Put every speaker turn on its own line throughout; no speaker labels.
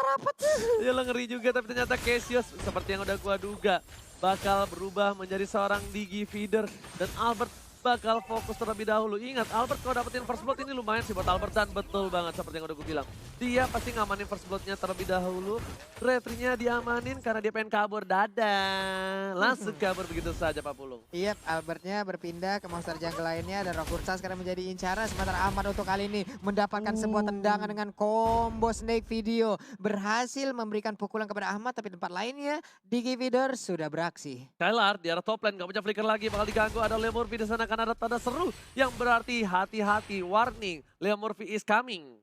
rapat.
Ya lo ngeri juga, tapi ternyata Cassius seperti yang udah gua duga bakal berubah menjadi seorang Digi feeder dan Albert bakal fokus terlebih dahulu. Ingat, Albert kalau dapetin first blood ini lumayan sih buat Albert dan betul banget seperti yang udah gue bilang. Dia pasti ngamanin first bloodnya terlebih dahulu. Retrinya diamanin karena dia pengen kabur. Dadah, langsung kabur begitu saja Pak Pulung.
Iya, Albertnya berpindah ke monster jungle lainnya dan Rokursa sekarang menjadi incaran. Sementara Ahmad untuk kali ini mendapatkan sebuah tendangan dengan combo snake video. Berhasil memberikan pukulan kepada Ahmad, tapi tempat lainnya Digi Feeder sudah beraksi.
Skylar di arah top lane, gak punya flicker lagi, bakal diganggu. Ada Leo Murphy di sana karena ada tanda seru yang berarti hati-hati, warning, Leo Murphy is coming.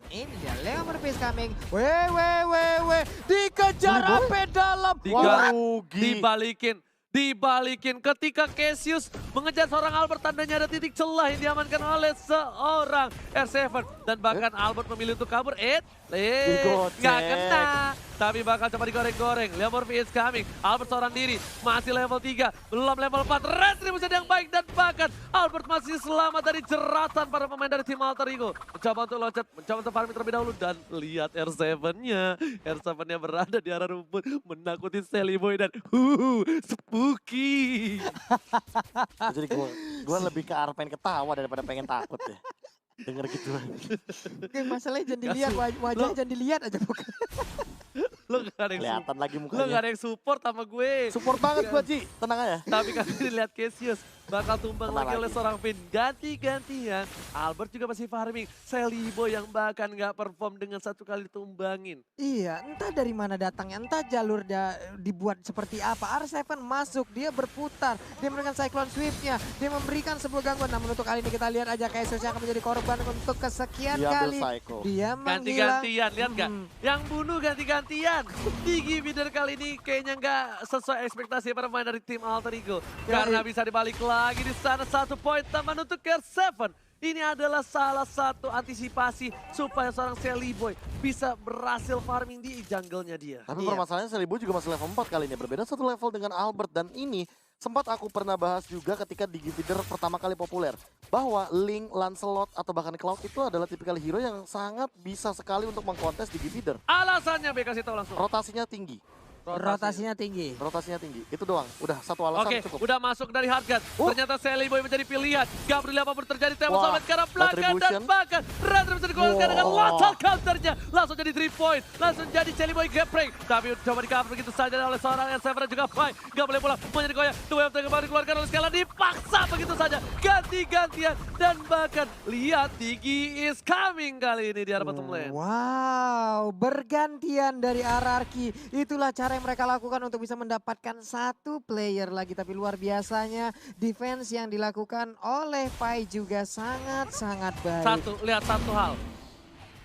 Ini dia Leo Murphy is coming. Weh. Dikejar sampai dalam.
Dibalikin ketika Cassius mengejar seorang Albert, tandanya ada titik celah yang diamankan oleh seorang R7 dan bahkan Albert memilih untuk kabur. Nggak kena, tapi bakal coba digoreng-goreng. Leo Murphy is coming, Albert seorang diri, masih level 3, belum level 4, retribusi yang baik dan bahkan Albert masih selamat dari jeratan para pemain dari tim Alter Ego. Mencoba untuk loncat, mencoba untuk farming terlebih dahulu dan lihat R7-nya. R7-nya berada di arah rumput, menakuti Sally Boy dan spooky.
Jadi gue lebih ke arah pengen ketawa daripada pengen takut ya. Denger gitu.
Masalahnya jangan dilihat, wajahnya jangan dilihat aja bukan.
Lo gak ada yang
Kelihatan lagi
Lo
mukanya.
gak ada yang support sama gue.
Support banget gue Ci, tenang aja.
Tapi kali ini lihat Cassius bakal tumbang
Tenang
lagi oleh
lagi.
seorang Finn. Ganti-gantian. Albert juga masih farming. Sally Boy yang bahkan gak perform dengan satu kali ditumbangin.
Iya, entah dari mana datangnya, entah jalur dibuat seperti apa. R7 masuk, dia berputar, dia memberikan Cyclone Swift-nya, dia memberikan sebuah gangguan. Namun untuk kali ini kita lihat aja Cassius yang akan menjadi korban untuk kesekian
Dia ambil
kali.
psycho.
Dia menghilang.
Ganti-gantian, lihat gak? Yang bunuh ganti-gantian. Digi Feeder kali ini kayaknya gak sesuai ekspektasi para pemain dari tim Alter Ego. Karena bisa dibalik lagi di sana, 1 poin tambahan untuk R7. Ini adalah salah satu antisipasi supaya seorang Sally Boy bisa berhasil farming di jungle-nya dia.
Tapi permasalahannya Sally Boy juga masih level 4 kali ini. Berbeda satu level dengan Albert. Dan ini sempat aku pernah bahas juga ketika Digi Feeder pertama kali populer. Bahwa Link, Lancelot, atau bahkan Cloud itu adalah tipikal hero yang sangat bisa sekali untuk mengkontes Digi Feeder.
Alasannya kasih tahu langsung.
Rotasinya tinggi.
Rotasinya tinggi.
Rotasinya tinggi. Itu doang. Udah satu alasan
Oke,
cukup.
udah masuk dari Hardgun. Ternyata Sally Boy menjadi pilihan. Gak peduli apapun terjadi, tembak
Wah,
sampai ke arah belakang dan
Retribution.
bahkan Retribution dikeluarkan dengan lethal counternya. Langsung jadi 3 point, langsung jadi Sally Boy geprek. Tapi coba di cover begitu saja oleh seorang R7 dan juga Fai. Gak boleh pulang, mau jadi goyang. Dua yang kembali dikeluarkan oleh Skylar, dipaksa begitu saja. Ganti-gantian dan bahkan lihat Digi is coming kali ini di arah bottom lane.
Wow, bergantian dari RRQ. Itulah cara yang mereka lakukan untuk bisa mendapatkan satu player lagi. Tapi luar biasanya defense yang dilakukan oleh Pai juga sangat-sangat baik.
Lihat satu hal.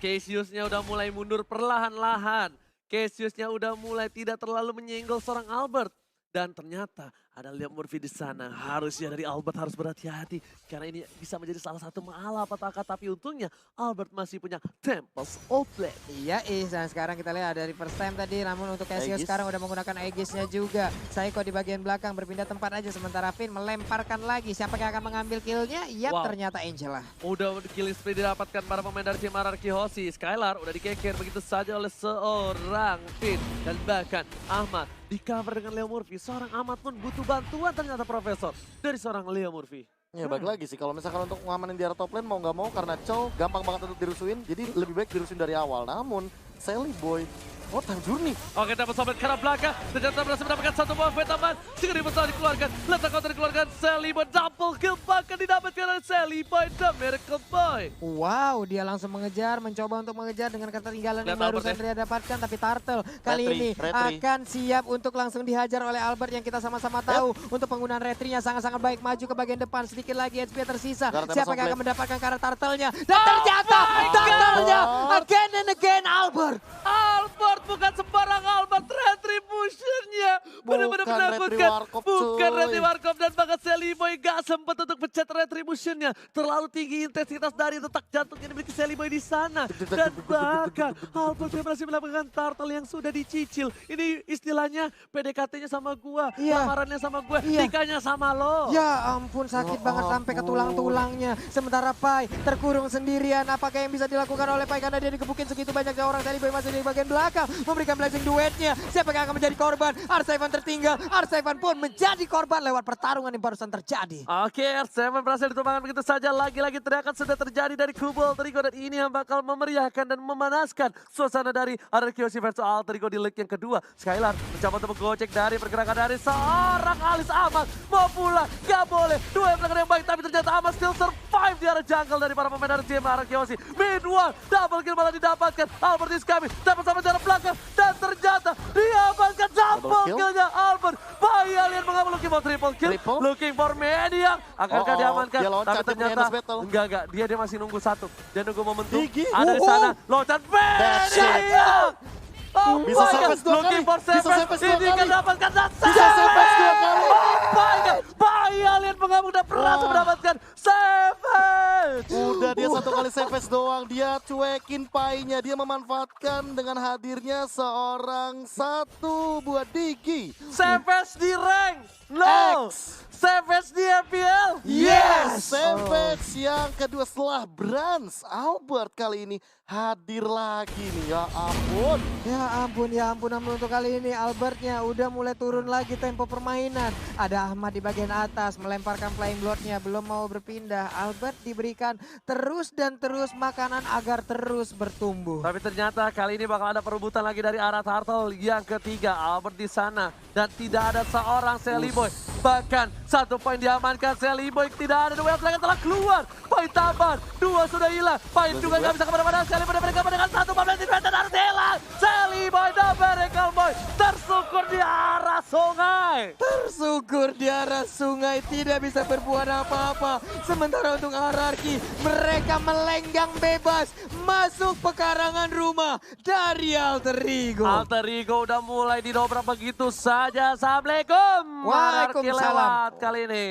Cassius-nya udah mulai mundur perlahan-lahan. Cassius-nya udah mulai tidak terlalu menyenggol seorang Albert. Dan ternyata ada Leo Murphy di sana. Harusnya dari Albert harus berhati-hati. Karena ini bisa menjadi salah satu malapetaka. Tapi untungnya Albert masih punya Tempest of Blade.
Iya, dan sekarang kita lihat dari first time tadi. Namun untuk Cassius
Aegis.
sekarang udah menggunakan Aegisnya juga. Psycho di bagian belakang berpindah tempat aja. Sementara Finn melemparkan lagi. Siapa yang akan mengambil killnya? Yap,
Wow.
ternyata Angela.
Udah killing spree didapatkan para pemain dari tim RRQ Hoshi. Skylar udah dikeker begitu saja oleh seorang Finn. Dan bahkan Ahmad di cover dengan Leo Murphy. Seorang Ahmad pun butuh bantuan ternyata Profesor dari seorang Leo Murphy.
Ya balik lagi sih, kalau misalkan untuk ngamanin di arah top lane mau nggak mau karena Chow gampang banget untuk dirusuin. Jadi lebih baik dirusuin dari awal. Namun Sally Boy, time journey.
Oke, dapat sobat ke arah belakang. Ternyata berhasil mendapatkan satu buah point tambahan. Segera bersama dikeluarkan. Letak counter dikeluarkan. Sally Boy double kill bahkan didapatkan oleh Sally Boy the Miracle Boy.
Wow, dia langsung mengejar, mencoba untuk mengejar dengan ketertinggalan yang
Lihat
barusan
Albert
dia dapatkan. Tapi Turtle kali
Retri,
ini
retri.
akan siap untuk langsung dihajar oleh Albert yang kita sama-sama tahu. Untuk penggunaan retrinya sangat-sangat baik. Maju ke bagian depan, sedikit lagi HP tersisa.
Guard
Siapa yang
Tempest of
akan mendapatkan karena Turtle-nya? Dan ternyata Turtle-nya again and again Albert.
Albert bukan sembarang Albert, retribution-nya benar-benar
Bukan
menakutkan.
Warkop,
Bukan
cuy.
Retri Warkop dan bahkan Seliboy gak sempat untuk pencet retributionnya. Terlalu tinggi intensitas dari detak jantung yang dimiliki Seliboy di sana. Dan bahkan Albert yang berhasil mendapatkan turtle yang sudah dicicil. Ini istilahnya PDKT-nya sama gua,
Iya.
lamarannya sama gua,
Iya.
nikahnya sama lo.
Ya ampun sakit
Ya
banget sampai ke
ampun.
tulang-tulangnya. Sementara Pai terkurung sendirian. Apakah yang bisa dilakukan oleh Pai karena dia dikebukin segitu banyak orang. Seliboy masih di bagian belakang memberikan blessing duetnya. Siapa yang akan menjadi korban? R7 tertinggal. R7 pun menjadi korban lewat pertarungan yang barusan terjadi.
Oke, R7 berhasil ditumbangkan begitu saja. Lagi-lagi teriakan sudah terjadi dari kubu Alter Ego. Dan ini yang bakal memeriahkan dan memanaskan suasana dari Ararkiosi versus Alter Ego di leg yang kedua. Skylar mencoba untuk menggocek dari pergerakan dari seorang Alis Ahmad. Mau pulang, gak boleh. Dua yang belakang yang baik, tapi ternyata Ahmad still survive di arah jungle dari para pemain dari tim Ararkiosi. Mid-one, double kill malah didapatkan. Albert is coming, dapat sama jarak belakang. Dan ternyata diamankan double
kill.
kill-nya Albert. Bayi alien mengambil looking for triple kill.
Triple.
Looking for Maniac. Akankah diamankan?
Dia loncat,
Tapi
dia punya
ternyata
Endless Battle.
enggak. Dia masih nunggu satu. Dia nunggu momentum.
Gigi.
Ada di sana. Loncat
That's it.
Maniac. Oh
Bisa
my
Savage
God.
2
Looking
kali.
for
Bisa
Savage.
Savage 2
Ini kan
kali.
dapatkan dan
Bisa Savage 2 kali.
Oh my God. Bayi alien mengamuk dan berhasil
Wah.
mendapatkan Savage.
Udah dia satu kali savage doang, dia cuekin painya, dia memanfaatkan dengan hadirnya seorang satu buat Digi.
Savage di rank. No.
X.
Savage di FPL.
Yes! Savage yang kedua setelah Brans. Albert kali ini hadir lagi nih, ya ampun.
Ya ampun, namun untuk kali ini Albertnya udah mulai turun lagi tempo permainan. Ada Ahmad di bagian atas melemparkan flying bloodnya, belum mau berpindah. Albert diberikan terus dan terus makanan agar terus bertumbuh.
Tapi ternyata kali ini bakal ada perebutan lagi dari arah Turtle yang ketiga. Albert di sana dan tidak ada seorang Seliboy. Bahkan satu poin diamankan Seliboy, tidak ada duel lagi telah keluar. Poin tambahan, dua sudah hilang. Poin juga nggak bisa kemana-mana. Seliboy mereka dengan satu pemain di dan harus hilang. Seliboy dan Berekal Boy tersukur di arah sungai.
Tersukur di arah sungai, tidak bisa berbuat apa-apa. Sementara untuk Ararki, mereka melenggang bebas masuk pekarangan rumah dari Alter Ego.
Alter Ego udah mulai didobrak begitu saja. Assalamualaikum. Ararki
Waalaikumsalam.
lewat kali ini.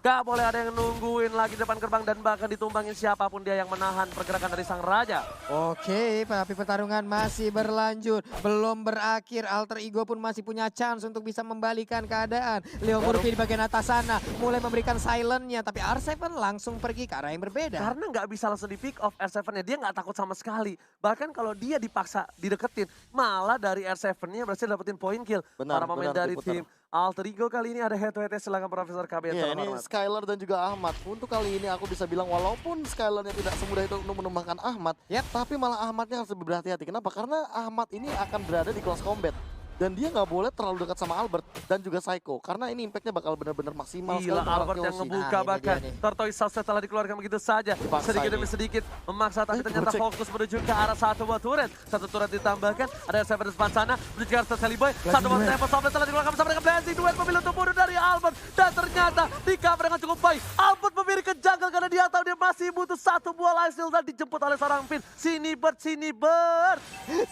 Gak boleh ada yang nungguin lagi depan gerbang dan bahkan ditumbangin siapapun dia yang menahan pergerakan dari sang raja.
Oke, tapi pertarungan masih berlanjut. Belum berakhir, Alter Ego pun masih punya chance untuk bisa membalikan keadaan. Leo Murphy di bagian atas sana mulai memberikan silentnya, tapi R7 langsung pergi ke arah yang berbeda.
Karena nggak bisa langsung di pick off R7-nya, dia nggak takut sama sekali. Bahkan kalau dia dipaksa dideketin, malah dari R7-nya berhasil dapetin point kill.
Benar,
Para pemain
benar,
dari
diputar.
tim Alter Ego kali ini ada head to head, silakan Profesor KB yang
Ya, ini
terhormat.
Skylar dan juga Ahmad. Untuk kali ini aku bisa bilang walaupun Skylarnya tidak semudah itu untuk menumbangkan Ahmad,
Yap.
tapi malah Ahmadnya harus lebih berhati-hati. Kenapa? Karena Ahmad ini akan berada di close combat. Dan dia nggak boleh terlalu dekat sama Albert dan juga Psycho. Karena ini impactnya bakal benar-benar maksimal sekali.
Gila,
untuk
Albert yang
Arkeosi.
ngebuka
Nah, ini
bahkan
dia nih.
Tortoise Sauce setelah dikeluarkan begitu saja.
Dipaksa
Sedikit
ini.
demi sedikit memaksa tapi ternyata
Gocek.
fokus menuju ke arah satu buah turret. Satu turret ditambahkan, ada Seven di depan sana menuju ke arah Seliboy. Satu buah tempo sampai telah dikeluarkan bersama dengan Blazing. Duet memilih untuk bunuh dari Albert dan ternyata di cover dengan cukup baik. Albert memilih ke jungle karena dia tahu dia masih butuh satu buah lifesteal dan dijemput oleh seorang Pin. Sini Bird.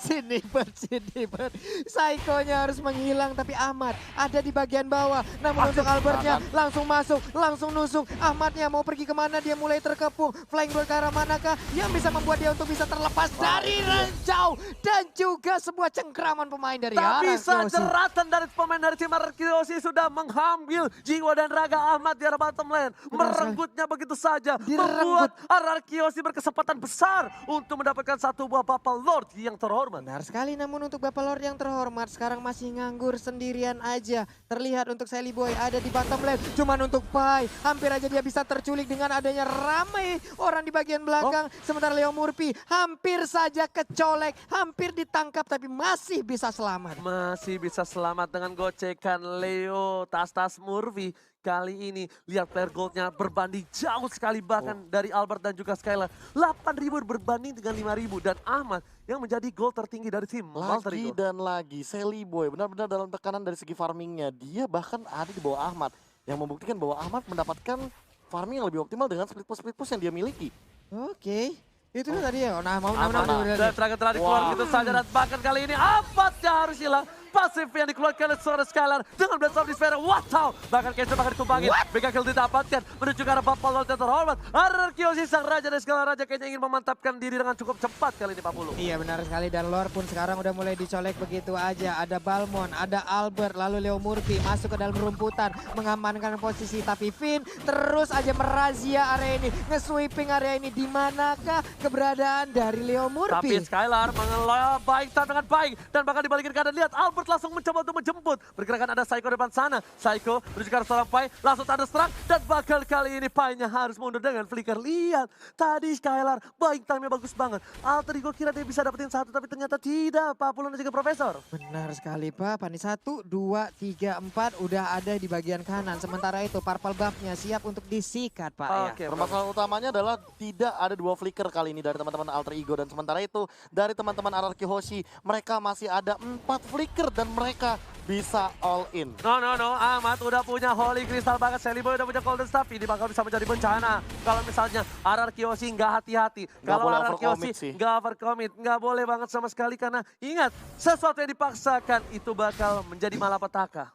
Sini Bird. Psycho-nya harus menghilang, tapi Ahmad ada di bagian bawah. Namun untuk Albertnya langsung masuk, langsung nusuk. Ahmadnya mau pergi kemana, dia mulai terkepung. Flying Bird ke arah manakah yang bisa membuat dia untuk bisa terlepas dari ranjau. Dan juga sebuah cengkraman pemain dari
Tak bisa
Ararkiosi.
jeratan dari pemain dari tim Ararkiosi sudah mengambil jiwa dan raga Ahmad di arah bottom lane. Merenggutnya begitu saja. Membuat Ararkiosi berkesempatan besar untuk mendapatkan satu buah Bapak Lord yang terhormat.
Benar sekali, namun untuk Bapak Lord yang terhormat sekarang masih nganggur sendirian aja. Terlihat untuk Seliboy ada di bottom lane. Cuman untuk Pai, hampir aja dia bisa terculik dengan adanya ramai orang di bagian belakang. Sementara Leo Murphy hampir saja kecolek, hampir ditangkap tapi masih bisa selamat.
Masih bisa selamat dengan gocekan Leo tas-tas Murphy. Kali ini lihat player goldnya berbanding jauh sekali bahkan dari Albert dan juga Skylar. 8.000 berbanding dengan 5.000 dan Ahmad yang menjadi gold tertinggi dari tim Alter
Lagi
Ego.
dan lagi, Seliboy benar-benar dalam tekanan dari segi farmingnya. Dia bahkan ada di bawah Ahmad. Yang membuktikan bahwa Ahmad mendapatkan farming yang lebih optimal dengan split push yang dia miliki.
Oke, itu tadi ya. Nah, mau
Ahmad
udah.
dan terakhir telah dikeluar
Wah.
gitu saja dan bahkan kali ini Ahmadnya harus hilang. pasif yang dikeluarkan oleh seorang Skylar dengan Blast of Despair. Wow, bahkan Kenzo bakal ditumbangin. Mega kill didapatkan menuju ke arah Bapak Lord yang terhormat. Ararkiosi sang raja dan Skylar raja kayaknya ingin memantapkan diri dengan cukup cepat kali ini Pak Pulu.
Iya benar sekali, dan Lord pun sekarang udah mulai dicolek begitu aja. Ada Balmon, ada Albert, lalu Leo Murphy masuk ke dalam rumputan mengamankan posisi. Tapi Finn terus aja merazia area ini, nge-sweeping area ini. Di manakah keberadaan dari Leo
Tapi
Murphy?
Skylar mengelola baik dengan baik dan bahkan dibalikin keadaan. Lihat Albert langsung mencoba untuk menjemput. Pergerakan ada Psycho depan sana. Psycho menuju ke arah seorang Pai, langsung thunderstruck dan bakal kali ini Pai-nya harus mundur dengan flicker. Lihat tadi Skylar baik time-nya bagus banget. Alter Ego kira dia bisa dapetin satu tapi ternyata tidak. Pak Pulun dan juga Profesor.
Benar sekali Pak, Pani 1, 2, 3, 4 udah ada di bagian kanan. Sementara itu purple buff-nya siap untuk disikat Pak ya.
Oke,
Permasalahan utamanya adalah tidak ada 2 flicker kali ini dari teman-teman Alter Ego. Dan sementara itu dari teman-teman Ararki Hoshi, mereka masih ada 4 flicker dan mereka bisa all in.
No, Ahmad udah punya Holy Crystal banget, Sally Boy udah punya Golden Staff, ini bakal bisa menjadi bencana. Kalau misalnya Ararkiosi nggak hati-hati, kalau Ararkiosi nggak overcommit, nggak boleh banget sama sekali karena ingat, sesuatu yang dipaksakan itu bakal menjadi malapetaka.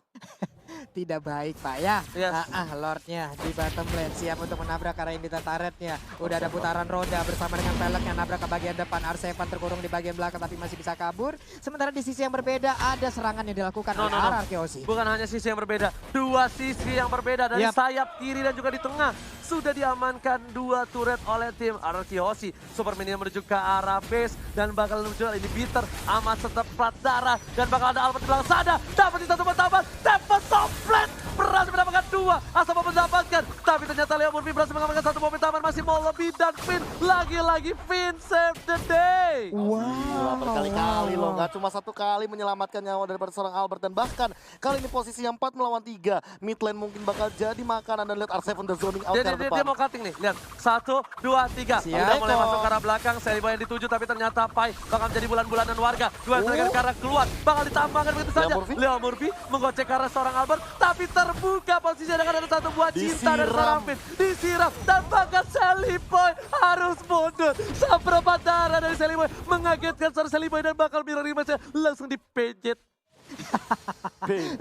Tidak baik Pak ya.
Yes.
Lordnya di bottom lane siap untuk menabrak arah Invita turretnya. Udah ada putaran roda bersama dengan pelek yang nabrak ke bagian depan. R7 terkurung di bagian belakang tapi masih bisa kabur. Sementara di sisi yang berbeda ada serangan yang dilakukan oleh Ararkiosi.
Bukan hanya sisi yang berbeda, 2 sisi yang berbeda dari sayap kiri dan juga di tengah. Sudah diamankan 2 turret oleh tim Ararkiosi. Super Minion menuju ke arah base dan bakal menuju ini bitter amat setepat darah dan bakal ada Albert di belakang sana. Dapat di satu pertama, dapat Soplet berhasil mendapatkan 2. Asal mendapatkan, tapi ternyata Leo Murphy berhasil mengamankan 1 momen taman, masih mau lebih dan Finn lagi-lagi Finn save the day.
Gila, berkali-kali loh, nggak cuma 1 kali menyelamatkan nyawa daripada seorang Albert. Dan bahkan kali ini posisinya 4 melawan 3. Mid lane mungkin bakal jadi makanan dan lihat R7 udah zoning out ke depan.
Dia mau cutting nih, lihat 1, 2, 3. Udah mulai masuk ke arah belakang, Seliboy yang dituju tapi ternyata Pai bakal menjadi bulan-bulanan warga. 2 trigger ke arah keluar, bakal ditambahkan begitu saja. Leo Murphy menggocek ke arah seorang Albert, tapi terbuka posisinya dengan ada 1 buah cinta dari seorang Finn. Disiram dan bahkan Seliboy harus mundur. Seperempat darah dari Seliboy mengagetkan seorang Seliboy dan bakal mirror image-nya langsung dipejet.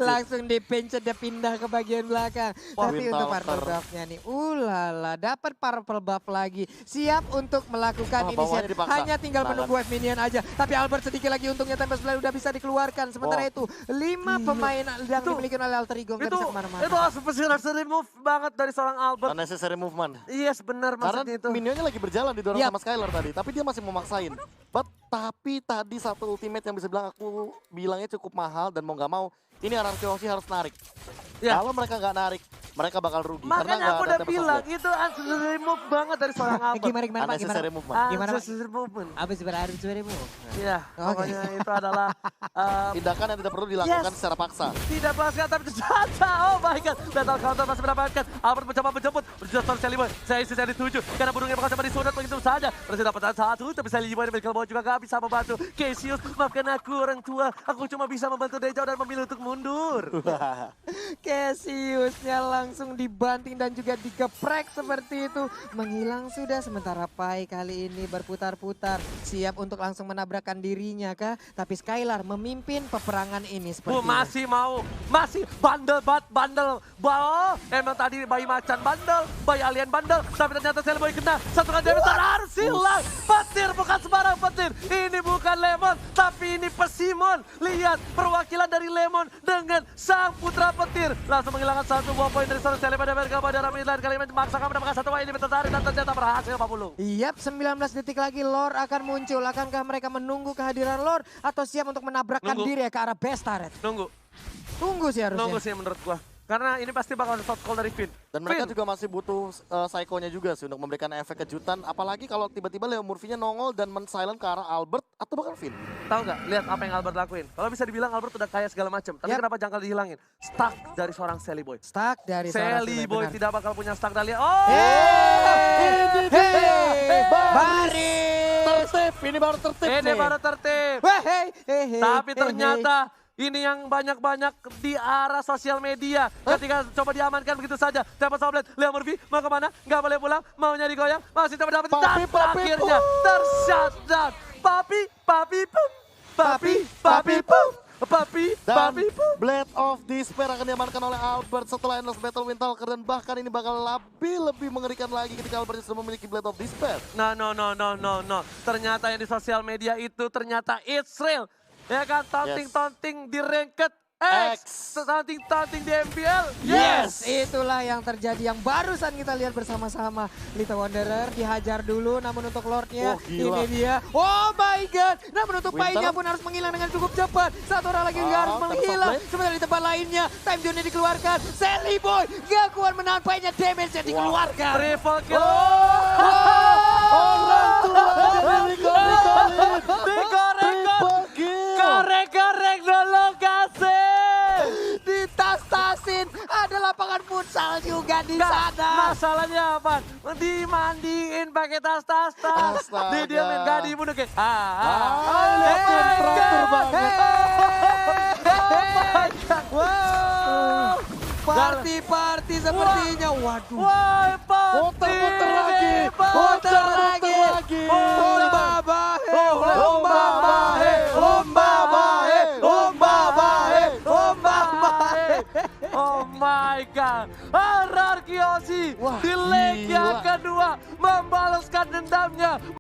Langsung dipencet, dia pindah ke bagian belakang. Tapi untuk purple buff-nya nih, ulala, dapat purple buff lagi. Siap untuk melakukan inisiatif. Hanya tinggal menunggu wave minion aja. Tapi Albert sedikit lagi untungnya Tempest Blade udah bisa dikeluarkan. Sementara itu 5 pemain yang dimiliki oleh Alter Ego nggak bisa kemana-mana.
Itu unnecessary move banget dari seorang Albert.
Unnecessary movement.
Yes, benar maksudnya itu.
Karena minionnya lagi berjalan didorong sama Skylar tadi. Tapi dia masih memaksain. Tapi tadi 1 ultimate yang bisa bilang aku bilangnya cukup mahal dan mau nggak mau ini Ararkiosi harus narik. Kalau mereka nggak narik, mereka bakal rugi.
Makanya aku udah bilang itu unnecessary move banget dari seorang Albert.
Gimana Pak?
Unnecessary movement.
Unnecessary movement.
Abis unnecessary move.
Iya, pokoknya itu adalah
tindakan yang tidak perlu dilakukan secara paksa.
Tidak paksa tapi ternyata, oh my god, Battle Counter masih mendapatkan. Albert mencoba menjemput, berjuang Seliboy. Saya isi saya dituju, karena burungnya bakal sama disunat begitu saja. Berhasil dapat 1, tapi Seliboy dan Michael Bow juga gak bisa membantu. Cassius, maafkan aku orang tua, aku cuma bisa membantu dari jauh dan memilih untuk mundur.
Cassiusnya langsung dibanting dan juga digeprek seperti itu. Menghilang sudah, sementara Pai kali ini berputar-putar. Siap untuk langsung menabrakkan dirinya kah? Tapi Skylar memimpin peperangan ini seperti
masih mau, masih bandel. Emang tadi bayi macan bandel, bayi alien bandel. Tapi ternyata Seliboy kena, 1 kali damage harus hilang. Petir bukan sembarang petir. Ini bukan Lemon, tapi ini Persimmon. Lihat perwakilan dari Lemon dengan sang putra petir. Langsung menghilangkan 1 buah poin dari seorang Seliboy dan mereka pada Ramidlan. Kali ini memaksakan mendapatkan 1 poin ini tertarik dan ternyata berhasil Pak Pulu.
Yap, 19 detik lagi Lord akan muncul. Akankah mereka menunggu kehadiran Lord atau siap untuk menabrakkan diri ke arah base turret? Tunggu sih harusnya.
Nunggu sih menurut gua. Karena ini pasti bakal ada shot call dari Finn.
Dan mereka juga masih butuh Psycho-nya juga sih untuk memberikan efek kejutan. Apalagi kalau tiba-tiba Leo Murphy-nya nongol dan men-silent ke arah Albert atau bahkan Finn.
Tahu nggak? Lihat apa yang Albert lakuin. Kalau bisa dibilang Albert udah kaya segala macam. Tapi kenapa jangkal dihilangin? Stuck dari seorang Seliboy.
Stuck dari seorang
Seliboy tidak bakal punya stuck dari
Ini baru tertib.
Tapi ternyata ini yang banyak-banyak di arah sosial media. Ketika coba diamankan begitu saja. Dapat Soblet, Leo Murphy mau kemana? Nggak boleh pulang, maunya digoyang. Masih coba dapat dan akhirnya tershutdown. Papi, pum. Papi,
Dan
papi,
Blade of Despair akan diamankan oleh Albert setelah Endless Battle Windtalker. Dan bahkan ini bakal lebih mengerikan lagi ketika Albert sudah memiliki Blade of Despair.
No. Ternyata yang di sosial media itu ternyata it's real. Ya kan, taunting di ranked X, taunting di MPL.
Yes, itulah yang terjadi yang barusan kita lihat bersama-sama. Lita Wanderer dihajar dulu, namun untuk Lordnya
gila.
ini dia. Oh my god, namun untuk
Winter.
Painya pun harus menghilang dengan cukup cepat. Satu orang lagi juga harus menghilang. Sementara di tempat lainnya, time zone-nya dikeluarkan. Sally Boy gak kuat menahan Painya, damage-nya dikeluarkan.
Triple kill.
Orang tua dari Golin.
Korek dulu kasih.
Ditas-tasin, ada lapangan futsal juga di
Nggak,
sana.
masalahnya apa? Dimandiin pakai tas.
Astaga.
Didiamin, gak dibunuh kayak.
Lihat teratur banget.
Wow, party sepertinya. Waduh.
Wah,
Muter-muter lagi.
Muter lagi. Lomba bahe, lomba bahe, lomba bahe, lomba bahe, lomba bahe.
Oh my god, RRQ Aussie
Wah,
di leg yang
gila.
kedua membalaskan dendamnya.